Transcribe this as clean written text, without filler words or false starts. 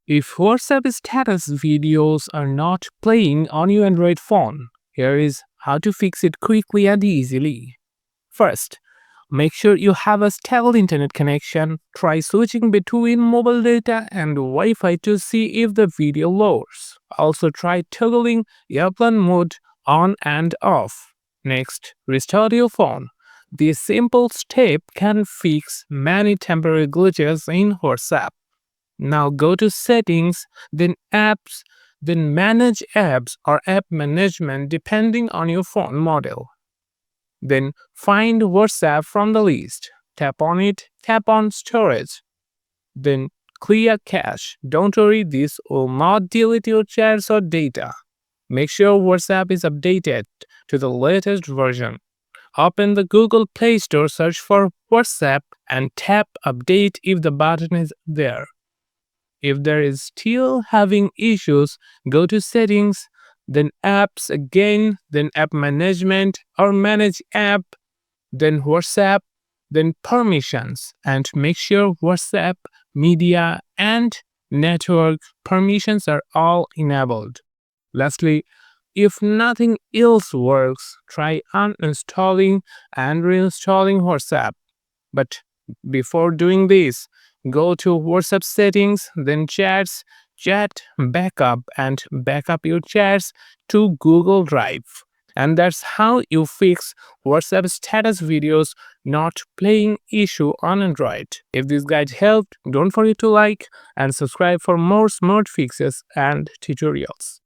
If WhatsApp status videos are not playing on your Android phone, here is how to fix it quickly and easily. First, make sure you have a stable internet connection. Try switching between mobile data and Wi-Fi to see if the video loads. Also try toggling airplane mode on and off. Next, restart your phone. This simple step can fix many temporary glitches in WhatsApp. Now go to settings, then apps, then manage apps or app management depending on your phone model. Then find WhatsApp from the list. Tap on it, tap on storage. Then clear cache. Don't worry, this will not delete your chats or data. Make sure WhatsApp is updated to the latest version. Open the Google Play Store, search for WhatsApp, and tap Update if the button is there. If there is still having issues, go to Settings, then Apps again, then App Management or Manage App, then WhatsApp, then Permissions, and make sure WhatsApp, Media, and Network permissions are all enabled. Lastly, if nothing else works, try uninstalling and reinstalling WhatsApp. But before doing this, go to WhatsApp settings, then chats, chat backup, and backup your chats to Google Drive. And that's how you fix WhatsApp status videos not playing issue on Android. If this guide helped, don't forget to like and subscribe for more smart fixes and tutorials.